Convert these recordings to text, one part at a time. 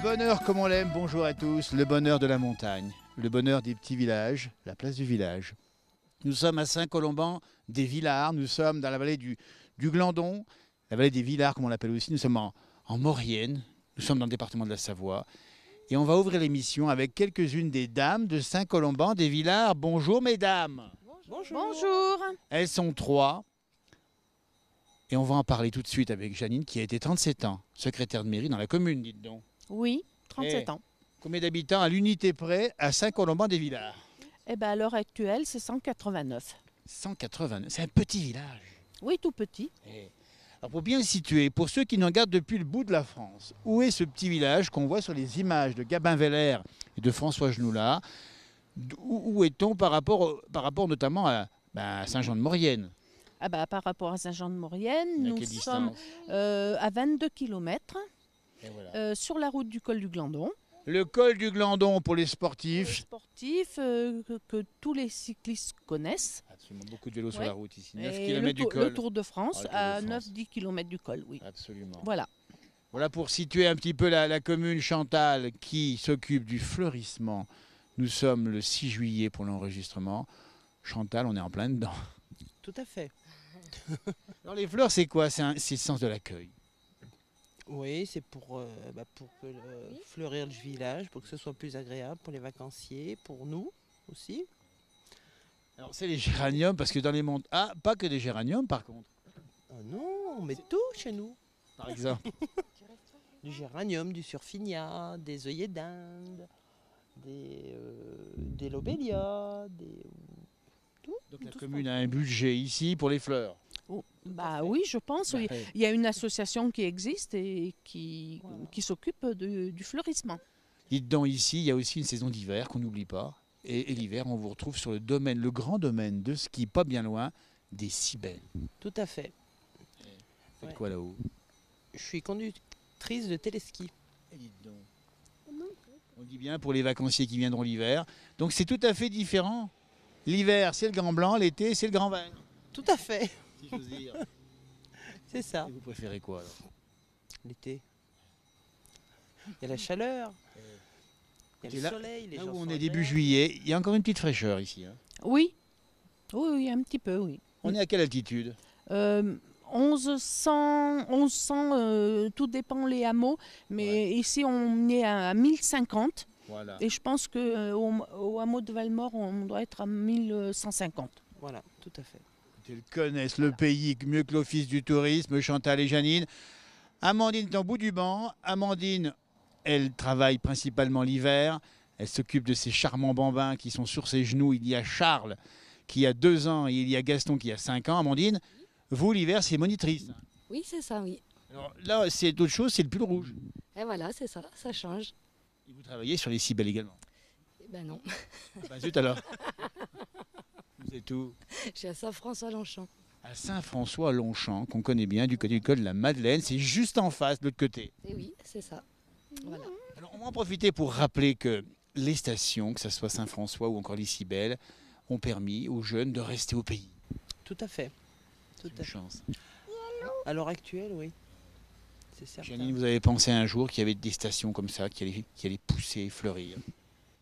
bonheur comme on l'aime, bonjour à tous, le bonheur de la montagne, le bonheur des petits villages, la place du village. Nous sommes à Saint-Colomban-des-Villars, nous sommes dans la vallée du Glandon, la vallée des Villars comme on l'appelle aussi, nous sommes en Maurienne, nous sommes dans le département de la Savoie. Et on va ouvrir l'émission avec quelques-unes des dames de Saint-Colomban-des-Villars. Bonjour mesdames. Bonjour. Bonjour. Elles sont trois. Et on va en parler tout de suite avec Janine qui a été 37 ans, secrétaire de mairie dans la commune, dites donc. Oui, 37 ans. Combien d'habitants à l'unité près à Saint-Colomban-des-Villars? Eh bien, à l'heure actuelle, c'est 189. 189, c'est un petit village. Oui, tout petit. Alors pour bien le situer, pour ceux qui nous regardent depuis le bout de la France, où est ce petit village qu'on voit sur les images de Gabin-Veller et de François Genoula? Où est-on par rapport notamment à Saint-Jean-de-Maurienne? Ah bah, par rapport à Saint-Jean-de-Maurienne, nous sommes à 22 km sur la route du col du Glandon. Le col du Glandon pour les sportifs. Les sportifs que tous les cyclistes connaissent. Absolument, beaucoup de vélos sur la route ici. 9 Et km du col. Le Tour de France à 9-10 km du col, oui. Absolument. Voilà. Voilà pour situer un petit peu la commune Chantal qui s'occupe du fleurissement. Nous sommes le 6 juillet pour l'enregistrement. Chantal, on est en plein dedans. Tout à fait. Alors les fleurs, c'est quoi? C'est le sens de l'accueil. Oui, c'est pour fleurir le village, pour que ce soit plus agréable pour les vacanciers, pour nous aussi. Alors c'est les géraniums, parce que dans les mondes... Ah, pas que des géraniums par contre. Oh non, on met tout chez nous. Par exemple. Du géranium, du surfinia, des œillets d'Inde, des lobélias, tout. Donc la commune a un budget ici pour les fleurs. Oh, bah oui, je pense. Oui. Il y a une association qui existe et qui s'occupe du fleurissement. Dites donc, ici, il y a aussi une saison d'hiver qu'on n'oublie pas. Et l'hiver, on vous retrouve sur le grand domaine de ski, pas bien loin, des Cibelles. Tout à fait. Faites quoi là-haut? Je suis conductrice de téléski. Et dites donc. On dit bien pour les vacanciers qui viendront l'hiver. Donc c'est tout à fait différent. L'hiver, c'est le grand blanc, l'été, c'est le grand vin. Tout à fait. Si j'ose dire. C'est ça. Et vous préférez quoi alors? L'été. Il y a la chaleur. Il y a le soleil. Les là gens où on sont est début agréables. juillet, il y a encore une petite fraîcheur ici. Hein. Oui. Oui, un petit peu, oui. On est à quelle altitude? 1100, tout dépend les hameaux, mais ici on est à 1050. Voilà. Et je pense qu'au hameau de Valmore, on doit être à 1150. Voilà, tout à fait. Ils connaissent le pays mieux que l'Office du tourisme, Chantal et Janine. Amandine est en bout du banc. Amandine, elle travaille principalement l'hiver. Elle s'occupe de ces charmants bambins qui sont sur ses genoux. Il y a Charles qui a 2 ans et il y a Gaston qui a 5 ans. Amandine, vous l'hiver, c'est monitrice. Oui, c'est ça, oui. Alors là, c'est autre chose, c'est le pull rouge. Et voilà, c'est ça, ça change. Et vous travaillez sur les Cibelles également? Eh ben non, Bah zut alors. Vous êtes où? je suis à Saint-François-Longchamp. À Saint-François-Longchamp, qu'on connaît bien, du côté du col de la Madeleine. C'est juste en face, de l'autre côté. Et oui, c'est ça. Voilà. Alors, on va en profiter pour rappeler que les stations, que ce soit Saint-François ou encore les Cibelles, ont permis aux jeunes de rester au pays. Tout à fait. C'est une chance. À l'heure actuelle, oui. C'est certain. Janine, vous avez pensé un jour qu'il y avait des stations comme ça qui allaient pousser, fleurir?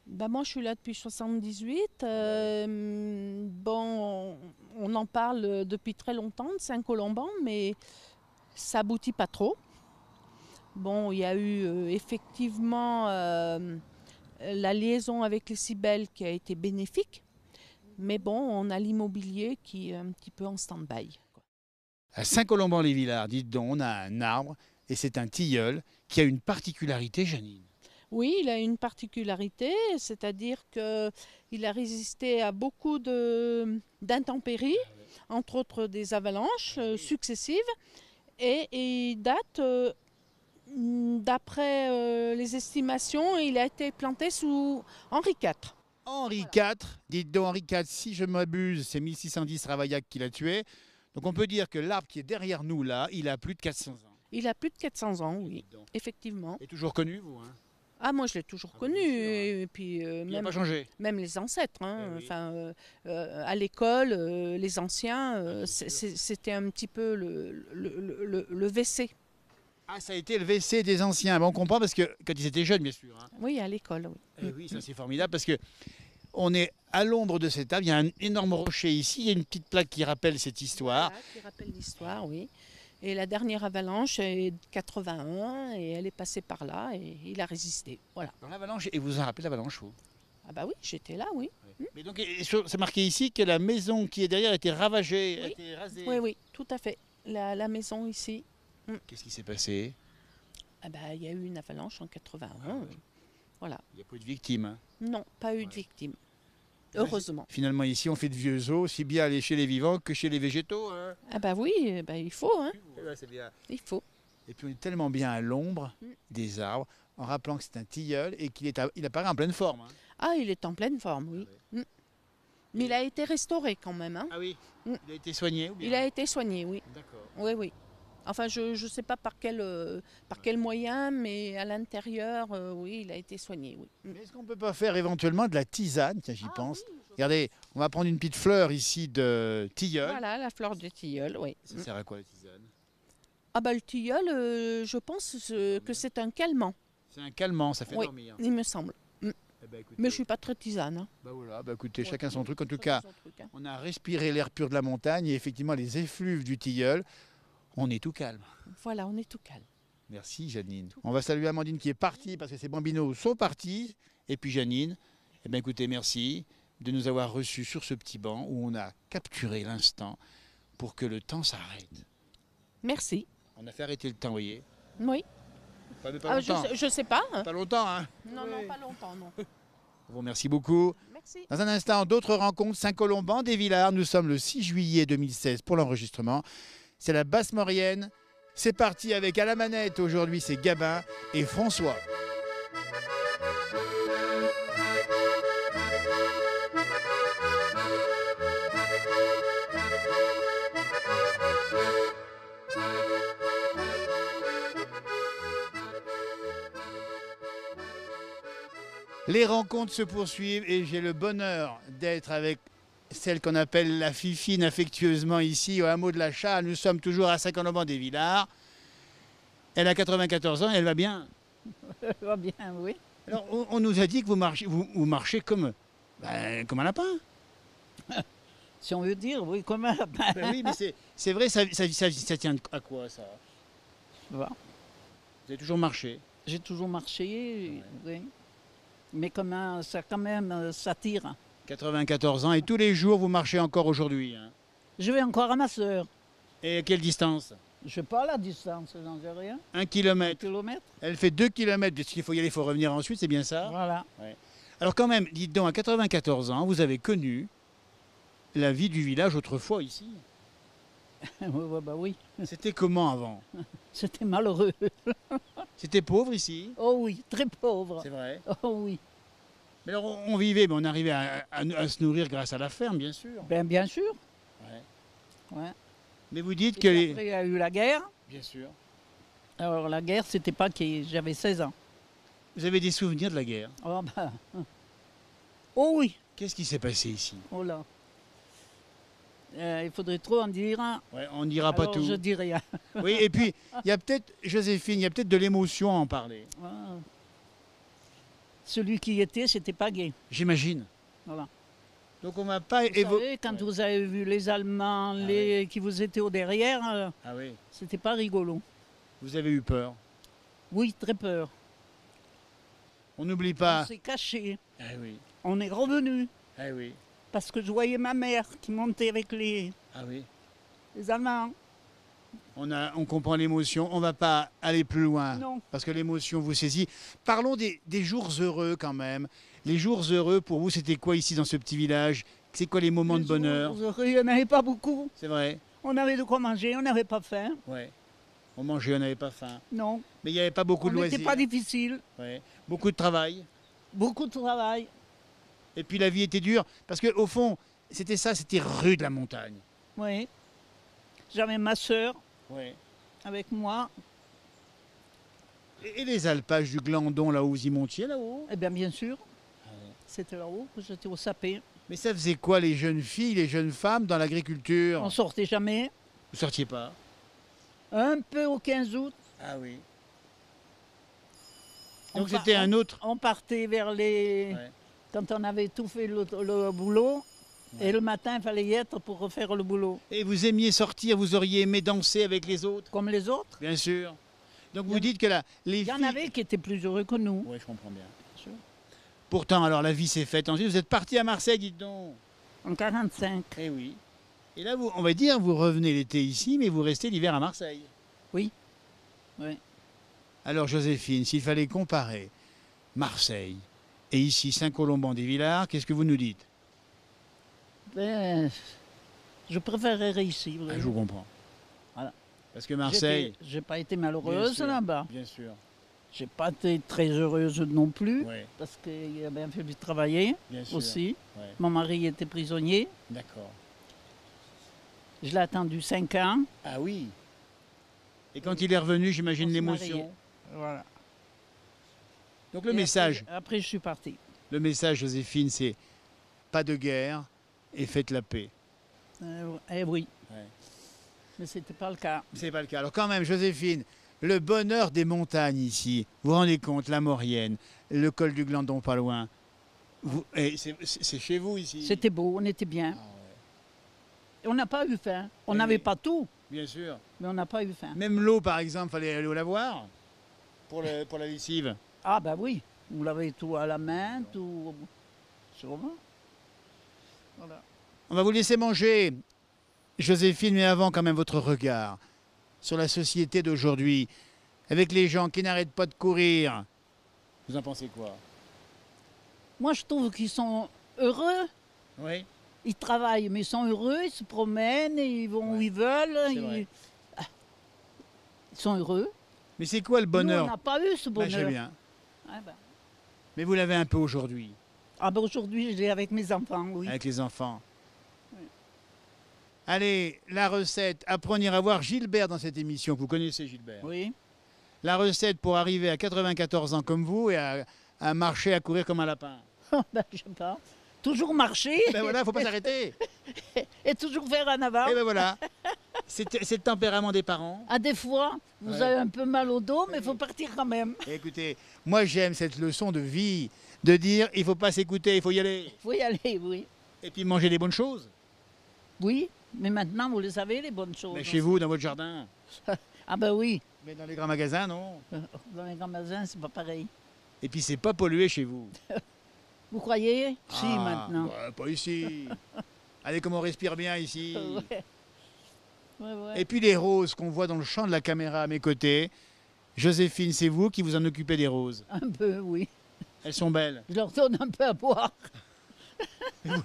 Bah moi, je suis là depuis 78. Bon, on en parle depuis très longtemps de Saint-Colomban, mais ça aboutit pas trop. Bon, il y a eu effectivement la liaison avec les Cibelles qui a été bénéfique, mais bon, on a l'immobilier qui est un petit peu en stand-by. À Saint-Colomban-les-Villars, dites donc, on a un arbre et c'est un tilleul qui a une particularité, Janine. Oui, il a une particularité, c'est-à-dire qu'il a résisté à beaucoup d'intempéries, entre autres des avalanches successives, et il date, d'après les estimations, il a été planté sous Henri IV. Henri IV, dites donc Henri IV, si je m'abuse, c'est 1610 Ravaillac qui l'a tué. Donc on peut dire que l'arbre qui est derrière nous là, il a plus de 400 ans. Il a plus de 400 ans, oui, effectivement. Et toujours connu, vous hein? Ah, moi je l'ai toujours connu, bien sûr, hein. et puis Il n'a pas changé. même les ancêtres, hein, oui. enfin, à l'école, les anciens, c'était un petit peu le WC. Ah, ça a été le WC des anciens. Ben, on comprend parce que quand ils étaient jeunes, bien sûr. Hein. Oui, à l'école, oui. Eh oui, ça c'est formidable parce que on est à l'ombre de cette table. Il y a un énorme rocher ici. Il y a une petite plaque qui rappelle cette histoire. Voilà, qui rappelle l'histoire, oui. Et la dernière avalanche est de 81 et elle est passée par là et il a résisté. Voilà. Dans l'avalanche, et vous en rappelez l'avalanche, vous? Ah bah oui, j'étais là, oui. Mais donc, c'est marqué ici que la maison qui est derrière a été ravagée, a Oui. été rasée. Oui, oui, tout à fait. La maison ici, Qu'est-ce qui s'est passé? ah bah, il y a eu une avalanche en 81. Voilà. Il n'y a pas eu de victimes. Hein. Non, pas eu de victime. Heureusement. Finalement, ici, on fait de vieux os, aussi bien aller chez les vivants que chez les végétaux. Hein. Ah bah oui, bah, il faut, hein. Eh ben, c'est bien. Il faut. Et puis, on est tellement bien à l'ombre des arbres, en rappelant que c'est un tilleul et il apparaît en pleine forme. Hein. Ah, il est en pleine forme, oui. Mais il a été restauré quand même, hein. Ah oui. Mm. Il a été soigné ou bien? Il a été soigné, oui. D'accord. Oui, oui. Enfin, je ne sais pas par quel moyen, mais à l'intérieur, oui, il a été soigné, oui. Mais est-ce qu'on ne peut pas faire éventuellement de la tisane? Tiens, j'y pense. Regardez, on va prendre une petite fleur ici de tilleul. Voilà, la fleur de tilleul, oui. Ça sert à quoi la tisane? Ah bah le tilleul, je pense que c'est un calmant, C'est un calmant, ça fait Oui. dormir. il me semble. Eh ben, écoutez, Mais je suis pas très tisane. Hein. bah voilà, bah écoutez, chacun Ouais. son truc. En tout Chacun cas, son truc, hein. on a respiré l'air pur de la montagne et effectivement les effluves du tilleul. On est tout calme. Voilà, on est tout calme. Merci Janine. On va saluer Amandine qui est partie parce que ses bambinos sont partis. Et puis Janine, eh bien écoutez, merci de nous avoir reçus sur ce petit banc où on a capturé l'instant pour que le temps s'arrête. Merci. On a fait arrêter le temps, vous voyez. Oui. Pas Ah, longtemps. je sais pas. Hein. Pas longtemps, hein. Non, non, pas longtemps, non. On vous remercie beaucoup. Merci. Dans un instant, d'autres rencontres. Saint-Colomban des Villars. Nous sommes le 6 juillet 2016 pour l'enregistrement. C'est la Basse-Maurienne. C'est parti avec à la manette. Aujourd'hui, c'est Gabin et François. Les rencontres se poursuivent et j'ai le bonheur d'être avec celle qu'on appelle la fifine affectueusement ici au hameau de la Châle. Nous sommes toujours à Saint-Colomban des Villars. Elle a 94 ans et elle va bien. Va bien, oui. Alors on nous a dit que vous marchez comme un lapin. Si on veut dire, oui, comme un lapin. Ben oui, mais c'est vrai, ça tient à quoi ça? Voilà. Vous avez toujours marché. J'ai toujours marché, oui. Mais comment, ça quand même, ça tire. 94 ans et tous les jours vous marchez encore aujourd'hui. Hein. Je vais encore à ma soeur. Et à quelle distance? Je sais pas la distance, j'en sais rien. 1 Un kilomètre. kilomètre. Elle fait 2 kilomètres, parce qu'il faut y aller, il faut revenir ensuite, c'est bien ça? Voilà. Alors quand même, dites donc, à 94 ans, vous avez connu la vie du village autrefois ici. Bah oui. C'était comment avant? C'était malheureux. C'était pauvre ici? Oh oui, très pauvre. C'est vrai. Oh oui. Mais alors on vivait, mais on arrivait à se nourrir grâce à la ferme, bien sûr. Ben bien sûr. Ouais. Ouais. Mais vous dites Et que... puis après, il y a eu la guerre. Bien sûr. Alors la guerre, c'était pas que j'avais 16 ans. Vous avez des souvenirs de la guerre? Oh bah. Oh oui. Qu'est-ce qui s'est passé ici? Oh là. Il faudrait trop en dire. Ouais, on ne dira pas Alors, tout. je dis rien. Oui, et puis, il y a peut-être, Joséphine, il y a peut-être de l'émotion à en parler. Ah. Celui qui y était, c'était pas gay. J'imagine. Voilà. Donc on ne va pas Vous évoquer... savez, quand vous avez vu les Allemands, qui vous étaient au derrière, Ah oui, c'était pas rigolo. vous avez eu peur. Oui, très peur. On n'oublie pas... On s'est caché. Ah oui, On est revenu ah oui, parce que je voyais ma mère qui montait avec les ah oui. Allemands. On comprend l'émotion, on ne va pas aller plus loin. Non. Parce que l'émotion vous saisit. Parlons des jours heureux quand même. Les jours heureux, pour vous, c'était quoi ici dans ce petit village? C'est quoi les moments de bonheur? Il n'y en avait pas beaucoup. C'est vrai? On avait de quoi manger, on n'avait pas faim. Ouais. On mangeait, on n'avait pas faim. Non. Mais il n'y avait pas beaucoup On de loisirs. n'était pas difficile. Ouais. Beaucoup de travail. Beaucoup de travail. Et puis la vie était dure. Parce qu'au fond, c'était ça, c'était rude la montagne. Oui. J'avais ma sœur Ouais. avec moi. Et les alpages du Glandon, là où vous y montiez, là-haut? Eh bien sûr. C'était là-haut que j'étais au sapé. Mais ça faisait quoi les jeunes filles, les jeunes femmes dans l'agriculture? On sortait jamais. Vous sortiez pas? Un peu au 15 août. Ah oui. On Donc par- c'était un autre. On partait vers les... Ouais. Quand on avait tout fait le boulot, Ouais. et le matin, il fallait y être pour refaire le boulot. Et vous aimiez sortir, vous auriez aimé danser avec les autres? Comme les autres. Bien sûr. Donc Il y vous en- dites que les Il y en filles... avait qui étaient plus heureux que nous. Oui, je comprends bien. Bien sûr. Pourtant, alors la vie s'est faite. Ensuite, vous êtes parti à Marseille, dites donc. En 45. Eh oui. Et là, on va dire, vous revenez l'été ici, mais vous restez l'hiver à Marseille. Oui. Oui. Alors, Joséphine, s'il fallait comparer Marseille et ici, Saint-Colomban-des-Villars, qu'est-ce que vous nous dites? Ben, je préférerais ici. oui. Ah, je vous comprends. Voilà. Parce que Marseille, J'ai pas été malheureuse sûr. là-bas. bien sûr. J'ai pas été très heureuse non plus, Oui, parce qu'il a bien fallu travailler bien sûr. aussi. Ouais. Mon mari était prisonnier. D'accord. Je l'ai attendu 5 ans. Ah oui. Et quand il est revenu, j'imagine On s'est l'émotion. mariés. Voilà. Donc le Et message, Après, je suis partie. Joséphine, c'est pas de guerre et faites la paix. Eh oui. Ouais. Mais c'était pas le cas. C'est pas le cas. Alors quand même, Joséphine, le bonheur des montagnes ici, vous vous rendez compte, la Maurienne, le col du Glandon pas loin. C'est chez vous ici. C'était beau, on était bien. Ah ouais. Et on n'a pas eu faim. On Eh n'avait oui. pas tout, Bien sûr. mais on n'a pas eu faim. Même l'eau, par exemple, fallait aller au lavoir pour la lessive. Ah ben oui, vous l'avez tout à la main, tout... Sûrement. Voilà. On va vous laisser manger, Joséphine, mais avant quand même votre regard sur la société d'aujourd'hui, avec les gens qui n'arrêtent pas de courir. Vous en pensez quoi? Moi, je trouve qu'ils sont heureux. Oui. Ils travaillent, mais ils sont heureux, ils se promènent, ils vont où ils veulent. C'est vrai. Ils sont heureux. Mais c'est quoi le Nous, bonheur? on n'a pas eu ce Ben, je sais bonheur. bien. Ah ben. Mais vous l'avez un peu aujourd'hui, Ah ben aujourd'hui, je l'ai avec mes enfants, oui. avec les enfants. Oui. Allez, la recette. Apprenez à voir Gilbert dans cette émission. Vous connaissez Gilbert. Oui. La recette pour arriver à 94 ans comme vous et à marcher, à courir comme un lapin. Ben, je sais pas. Toujours marcher Ben voilà, faut pas s'arrêter. et toujours faire en avant. Et ben voilà. C'est le tempérament des parents. À des fois, vous Ouais. avez un peu mal au dos, mais il faut partir quand même. Et écoutez, moi j'aime cette leçon de vie, de dire il faut pas s'écouter, il faut y aller. Il faut y aller, oui. Et puis manger des bonnes choses. Oui, mais maintenant, vous les savez, les bonnes choses. Mais chez vous, dans votre jardin. Ah ben oui. Mais dans les grands magasins, non. Dans les grands magasins, c'est pas pareil. Et puis c'est pas pollué chez vous. Vous croyez? Si, Ah, maintenant. bah, pas ici. Allez, comme on respire bien ici. Ouais. Ouais, ouais. Et puis les roses qu'on voit dans le champ de la caméra à mes côtés. Joséphine, c'est vous qui vous en occupez des roses. Un peu, oui. Elles sont belles. Je leur donne un peu à boire. Vous,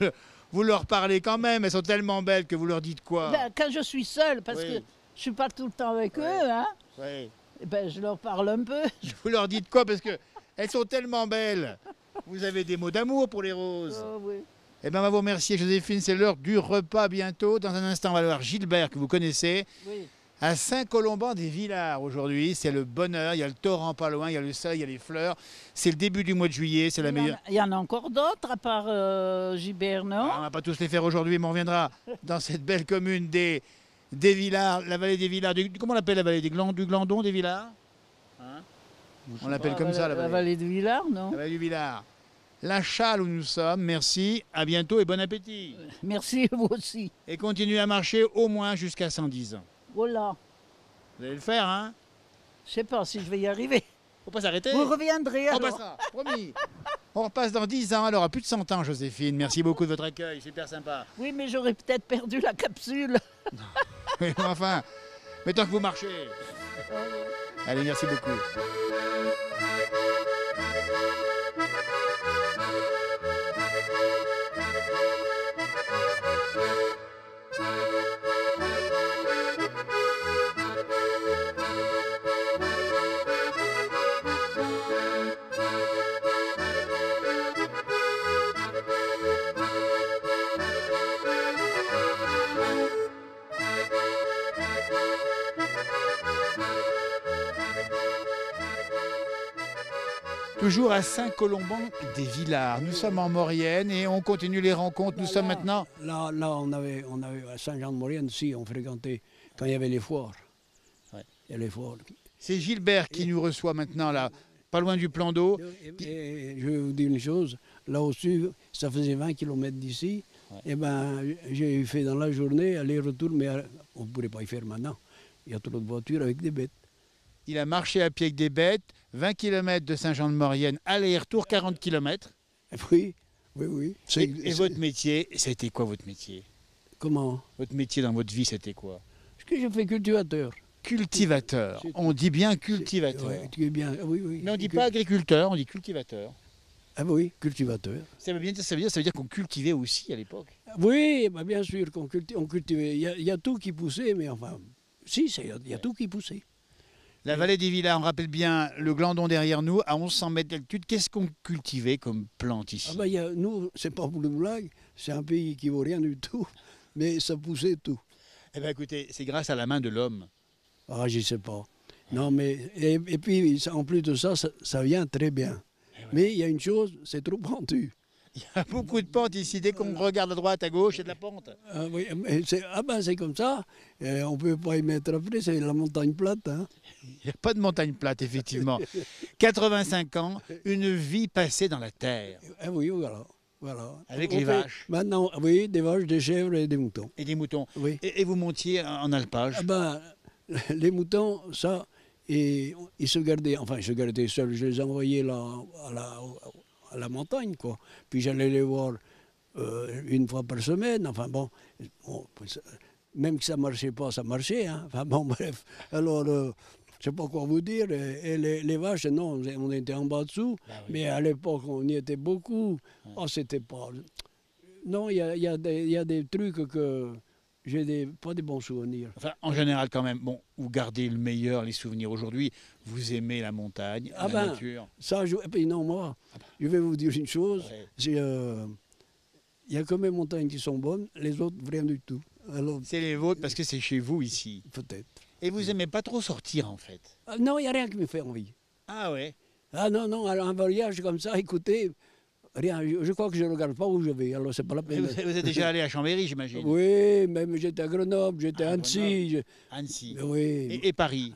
vous leur parlez quand même, elles sont tellement belles que vous leur dites quoi? Ben, quand je suis seule, parce Oui. que je suis pas tout le temps avec Ouais. eux, hein, Ouais. eh ben, je leur parle un peu. Vous leur dites quoi? Parce que elles sont tellement belles. Vous avez des mots d'amour pour les roses. Oh, oui. Eh bien, on va vous remercier, Joséphine. C'est l'heure du repas bientôt. Dans un instant, on va aller voir Gilbert, que vous connaissez, Oui. à Saint-Colomban-des-Villars aujourd'hui. C'est le bonheur. Il y a le torrent pas loin, il y a le soleil, il y a les fleurs. C'est le début du mois de juillet. C'est la meilleure. Il y en a encore d'autres, à part Gilbert, non? Ah, on va pas tous les faire aujourd'hui, mais on reviendra dans cette belle commune des Villars, la vallée des Villars. Comment on l'appelle la vallée du Glandon des Villars? Hein? On l'appelle comme ça, la La vallée. vallée de Villars, non? La vallée du Villars. La Châle où nous sommes. Merci. À bientôt et bon appétit. Merci, vous aussi. Et continuez à marcher au moins jusqu'à 110 ans. Voilà. Vous allez le faire, hein? Je sais pas si je vais y arriver. Faut pas s'arrêter. Vous reviendrez On alors. passera, promis. On repasse dans 10 ans. Elle aura plus de 100 ans, Joséphine. Merci beaucoup de votre accueil. Super sympa. Oui, mais j'aurais peut-être perdu la capsule. Mais enfin, mais tant que vous marchez. Allez, merci beaucoup. Toujours à Saint-Colomban-des-Villars. Nous sommes en Maurienne et on continue les rencontres. Nous sommes maintenant. Là, on avait à Saint-Jean-de-Maurienne, si, on fréquentait quand il y avait les foires. Ouais. Il y a les foires. C'est Gilbert qui nous reçoit maintenant, là, pas loin du plan d'eau. Et je vais vous dire une chose, là au-dessus, ça faisait 20 km d'ici, et ben j'ai fait dans la journée aller-retour, mais on ne pourrait pas y faire maintenant. Il y a trop de voitures avec des bêtes. Il a marché à pied avec des bêtes, 20 km de Saint-Jean-de-Maurienne, aller-retour 40 km. Oui, oui, oui. Et votre métier, c'était quoi votre métier? Comment? Votre métier dans votre vie, c'était quoi? Ce que je fais cultivateur. Cultivateur. On dit bien cultivateur. Ouais, tu es bien, oui, oui. Mais on ne dit pas agriculteur, on dit cultivateur. Ah oui, cultivateur. Ça veut dire qu'on cultivait aussi à l'époque. Oui, bah bien sûr qu'on on cultivait. Il y a tout qui poussait, mais enfin, si, il y a tout qui poussait. La vallée des Villas, on rappelle bien le Glandon derrière nous, à 1100 mètres d'altitude. Qu'est-ce qu'on cultivait comme plante ici? Ah bah, nous, c'est pas pour une blague, c'est un pays qui vaut rien du tout, mais ça poussait tout. Eh bien écoutez, c'est grâce à la main de l'homme. Ah, je sais pas. Non, mais, et puis, en plus de ça, ça vient très bien. Mais il y a une chose, c'est trop pentu. Il y a beaucoup de pentes ici. Dès qu'on regarde à droite, à gauche, il y a de la pente. Ah, oui, mais c'est comme ça. On ne peut pas y mettre après, c'est la montagne plate. Hein. Il n'y a pas de montagne plate, effectivement. 85 ans, une vie passée dans la terre. Ah oui, voilà. Avec les vaches. Maintenant, oui, des vaches, des chèvres et des moutons. Et des moutons. Oui. Et vous montiez en alpage. Ah ben, les moutons, ça, et ils se gardaient, enfin, ils se gardaient seuls. Je les envoyais là, à la montagne, quoi. Puis j'allais les voir une fois par semaine. Enfin bon, même que ça marchait pas, ça marchait. Hein. Enfin bon, bref. Alors, je sais pas quoi vous dire. Et les vaches, non, on était en bas dessous. Bah oui. Mais à l'époque, on y était beaucoup. Ouais. Oh, c'était pas. Non, il y a des trucs que j'ai pas des bons souvenirs. Enfin, en général, quand même, bon, vous gardez le meilleur, les souvenirs aujourd'hui. Vous aimez la montagne, la nature. Ça, et puis non, moi, je vais vous dire une chose. Ouais. Il y a que mes montagnes qui sont bonnes, les autres, rien du tout. C'est les vôtres parce que c'est chez vous ici. Peut-être. Et vous n'aimez pas trop sortir, en fait? Non, il n'y a rien qui me fait envie. Ah ouais? Ah non, alors un voyage comme ça, écoutez, rien. Je crois que je ne regarde pas où je vais, alors c'est pas la peine. Vous êtes déjà allé à Chambéry, j'imagine? Oui, même j'étais à Grenoble, j'étais à Annecy. Annecy. Oui. Et Paris?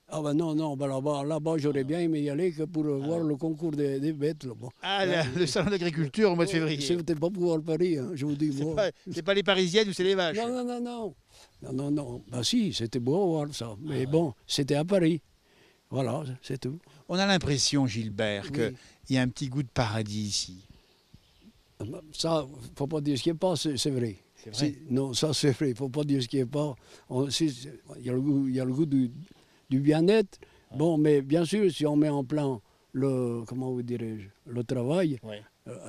Ah ben non, ben là-bas j'aurais bien aimé y aller que pour voir le concours des bêtes. Là, bon. Ah, le salon d'agriculture au mois de février. C'est peut-être pas pour voir Paris, hein, je vous dis. C'est pas les Parisiennes ou c'est les vaches? Non. Ben si, c'était beau à voir ça. Mais bon, c'était à Paris. Voilà, c'est tout. On a l'impression, Gilbert, qu'il y a un petit goût de paradis ici. Ça, il ne faut pas dire ce qui n'est pas, c'est vrai. C'est vrai? Non, ça c'est vrai, il ne faut pas dire ce qui n'est pas. Il y a le goût du bien-être. Ouais. Bon, mais bien sûr, si on met en plan comment vous dirais-je, le travail,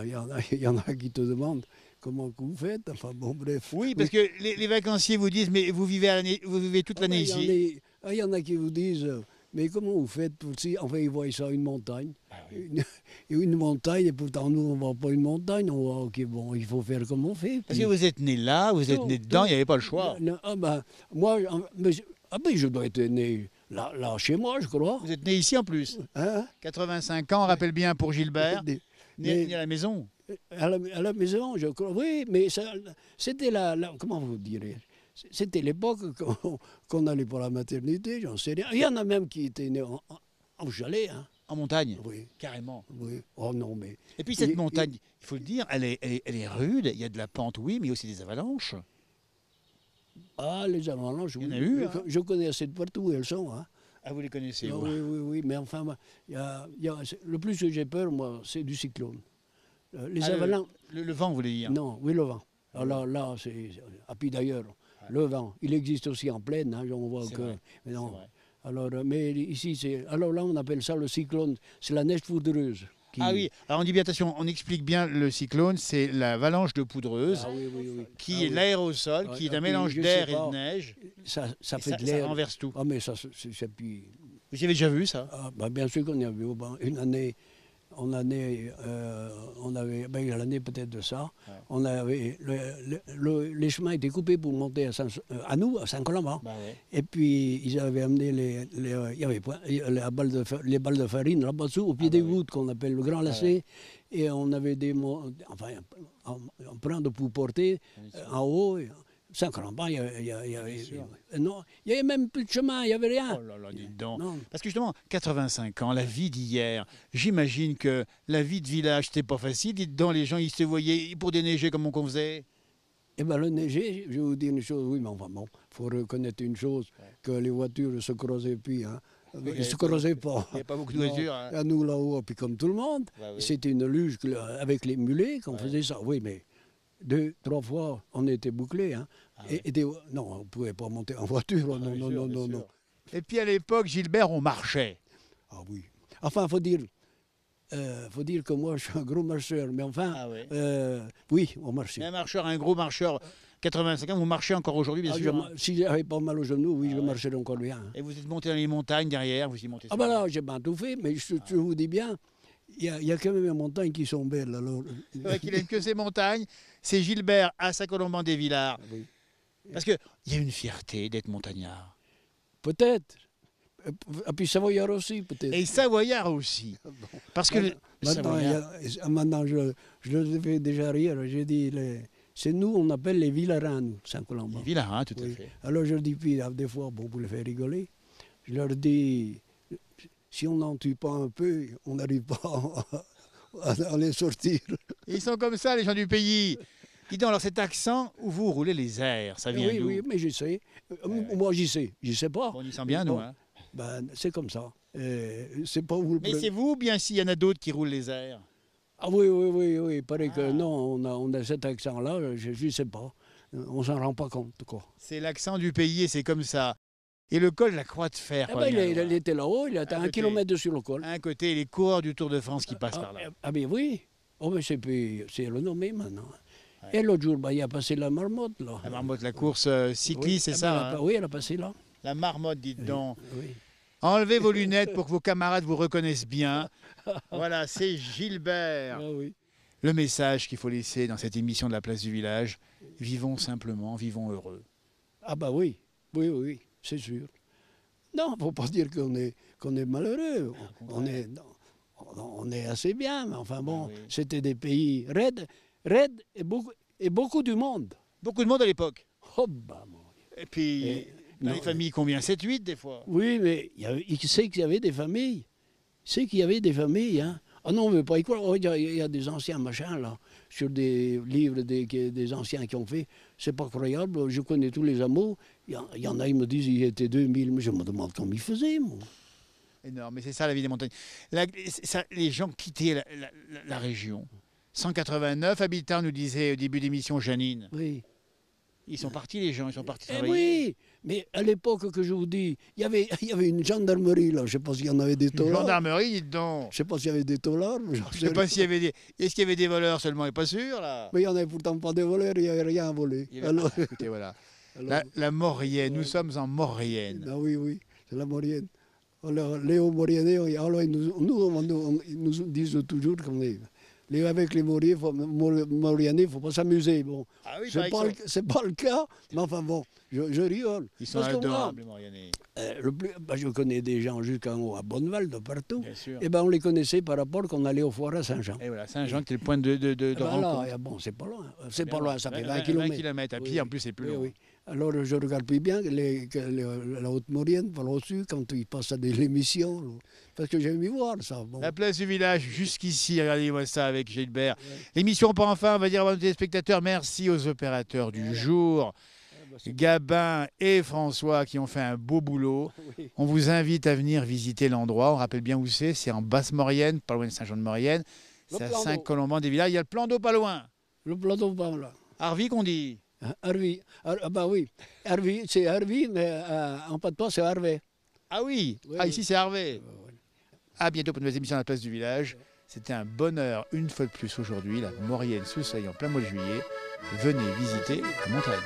il y en a qui te demandent comment vous faites. Enfin bon, bref. Oui, parce que les vacanciers vous disent, mais vous vivez toute l'année ici. Il y en a qui vous disent, mais comment vous faites pour si, enfin, ils voient ça, une montagne. Ah, oui. Une montagne, et pourtant nous, on ne voit pas une montagne, on voit, ok, bon, il faut faire comme on fait. Parce que vous êtes né là, vous êtes né dedans, il n'y avait pas le choix. Moi, je dois être né là, chez moi, je crois. Vous êtes né ici en plus. Hein? 85 ans, on rappelle bien pour Gilbert. Né à la maison. À la maison, je crois. Oui, mais c'était comment vous direz? C'était l'époque qu'on n'allait pas à la maternité, j'en sais rien. Il y en a même qui étaient nés en chalet. Hein. En montagne? Oui. Carrément? Oui. Oh non, mais... Et puis cette montagne, il faut le dire, elle est rude, il y a de la pente, oui, mais il y a aussi des avalanches. Ah, les avalanches, oui. Il y en a eu, hein. Je connais assez de partout où elles sont. Hein. Ah, vous les connaissez, ah, oui, mais enfin, le plus que j'ai peur, moi, c'est du cyclone. Les avalanches... Le vent, vous voulez dire? Non, oui, le vent. Alors là, c'est... Ah, puis d'ailleurs, le vent, il existe aussi en plaine, hein, on voit que... Vrai. Mais non. Alors, mais ici, alors là, on appelle ça le cyclone, c'est la neige poudreuse. Ah oui, alors on dit bien attention, on explique bien le cyclone, c'est l'avalanche de poudreuse, qui est l'aérosol, qui est un mélange d'air et de neige. Ça fait de l'air. Ça renverse tout. Ah mais ça, c'est puis... Vous avez déjà vu ça? Ah, bien sûr qu'on y a vu. Une année, on avait, l'année peut-être de ça, on avait, les chemins étaient coupés pour monter à Saint-Colomban. Bah ouais. Et puis, ils avaient amené il y avait les balles de farine là-bas dessous, au pied des gouttes, qu'on appelle le grand lacet. Et on avait un prendre pour porter en haut. Saint-Colomban, Bien sûr. non, il n'y avait même plus de chemin, il n'y avait rien. Oh là là, dites donc. Non. Parce que justement, 85 ans, la vie d'hier, j'imagine que la vie de village, c'était pas facile. Dites donc, les gens, ils se voyaient pour déneiger comment qu'on faisait. Eh bien, le neiger, je vais vous dire une chose, oui, mais enfin bon, il faut reconnaître une chose, que les voitures ne se croisaient plus. Hein. il y Ils ne avait se pas- croisaient pas. Il n'y avait pas beaucoup de Non. voitures. Hein. À nous là-haut, puis comme tout le monde, Bah oui. c'était une luge avec les mulets qu'on Ouais. faisait ça. Oui, mais 2, 3 fois, on était bouclés. Hein. Ah ouais. Non, on ne pouvait pas monter en voiture. Ah, non, bien non, sûr, non, bien non, sûr. non. Et puis à l'époque, Gilbert, on marchait. Ah oui. Enfin, il faut dire que moi, je suis un gros marcheur. Mais enfin, Ah ouais. oui, on marchait. Mais un marcheur, un gros marcheur, 85 ans, vous marchez encore aujourd'hui, bien Ah, sûr. Hein. si j'avais pas mal aux genoux, oui, Ah je ouais. marcherais encore bien. Hein. Et vous êtes monté dans les montagnes derrière, vous y montez. Ah ben là, j'ai pas tout fait, mais je vous dis bien, il y a quand même des montagnes qui sont belles. Alors. C'est vrai qu'il aime que ces montagnes. C'est Gilbert à Saint-Colomban-des-Villars. Ah oui. Parce qu'il y a une fierté d'être montagnard. Peut-être. Et puis Savoyard aussi, peut-être. Et Savoyard aussi. Parce que le Maintenant, Savoyard, maintenant, je le fais déjà rire. J'ai dit, c'est nous, on appelle les Villarins, nous, Saint-Colomban. les Villarins, tout à Oui. fait. Alors je dis, puis des fois, bon, pour les faire rigoler, je leur dis, si on n'en tue pas un peu, on n'arrive pas à les sortir. Ils sont comme ça, les gens du pays. Dis donc, alors cet accent où vous roulez les airs, ça vient Oui, d'où? oui, mais je sais. ouais. Moi, j'y sais pas. Bon, on y sent bien, nous. Bon, Hein. ben, c'est comme ça. C'est pas vous le Mais pre- c'est vous ou bien s'il y en a d'autres qui roulent les airs? Ah oui, oui, oui, oui. Il paraît Ah. que non, on a cet accent-là, je ne sais pas. On s'en rend pas compte, quoi. C'est l'accent du pays et c'est comme ça. Et le col de la Croix de Fer. Ah quoi, ben, bien il loin. était là-haut, il était À à un côté. kilomètre sur le col. À un côté, les coureurs du Tour de France qui passent par là. Ben oui. Oh, mais c'est renommé maintenant. Ouais. Et l'autre jour, ben, il a passé la marmotte, là. La marmotte, la course cycliste, Oui, c'est ah ça ben, hein? oui, elle a passé là. La marmotte, dites donc. Oui. Enlevez vos lunettes pour que vos camarades vous reconnaissent bien. Voilà, c'est Gilbert. Ah oui. Le message qu'il faut laisser dans cette émission de la place du village, vivons simplement, vivons heureux. Ah bah oui, oui, oui, oui, c'est sûr. Non, il ne faut pas dire qu'on est malheureux. On est assez bien, mais enfin bon, Ah oui. c'était des pays raides et beaucoup du monde. Beaucoup de monde à l'époque. Oh bah mon Dieu. Et puis, Et- dans non, les familles, combien? 7, 8 des fois. Oui, mais il sait qu'il y avait des familles. Il sait qu'il y avait des familles. Hein. Ah non, on ne veut pas y croire. Oh, il y a des anciens machins, là, sur des livres des anciens qui ont fait. C'est pas croyable. Je connais tous les hameaux. Il y en a, ils me disent qu'il était 2000. Mais je me demande comment ils faisaient, moi. Énorme, mais c'est ça la vie des montagnes. Les gens quittaient la région. 189 habitants, nous disait au début d'émission Janine. Oui. Ils sont partis, les gens, ils sont partis Eh travailler. oui, mais à l'époque que je vous dis, il y avait une gendarmerie, là. Je ne sais pas s'il y en avait des Une taulards. gendarmerie, dites donc. Je ne sais pas s'il y avait des taulards. Mais Je sais pas s'il y avait des. Est-ce qu'il y avait des voleurs seulement? Il n'est pas sûr, là. Mais il n'y en avait pourtant pas de voleurs, il n'y avait rien à voler. Il y avait- Ah, écoutez, voilà. alors- La Maurienne, nous sommes en Maurienne. Ah oui, oui, c'est la Maurienne. Alors, Léo Mauriennais, alors, ils nous disent toujours qu'on est. Avec les Mauriennais, il ne faut pas s'amuser. Bon, Ah oui, c'est pas le cas, mais enfin bon, je rigole. ils sont Parce que moi, adorables, les Mauriennais. je connais des gens jusqu'en haut, à Bonneval, de partout. Bien sûr. Et ben on les connaissait par rapport qu'on allait au foire à Saint-Jean. Et voilà, Saint-Jean, qui est le point de Ben rencontre. là, bon, c'est pas loin. C'est Bien, pas loin, ça fait 20 20 km. kilomètres. À Oui, pied, en plus, c'est plus oui, long. oui. Alors je regarde plus bien la Haute-Maurienne, par là-dessus, quand ils passent à l'émission. Parce que j'aime y voir ça. Bon. La place du village, jusqu'ici, regardez-moi ça avec Gilbert. L'émission pas enfin, on va dire à nos téléspectateurs, merci aux opérateurs du jour, Gabin et François, qui ont fait un beau boulot. Oui. On vous invite à venir visiter l'endroit, on rappelle bien où c'est en Basse-Maurienne, pas loin de Saint-Jean-de-Maurienne. Le C'est à plan d'eau. Saint-Colomban-des-Villars, il y a le plan d'eau pas loin. Le plateau pas là. Arvik, on dit. Harvey. Ah bah oui. Harvey, c'est Harvey, mais en patois, c'est Harvey. Ah oui, Oui, ah, oui. ici c'est Harvey. Oui. À bientôt pour une nouvelle émission à la place du village. C'était un bonheur une fois de plus aujourd'hui, la Maurienne sous le soleil en plein mois de juillet. Venez visiter la montagne.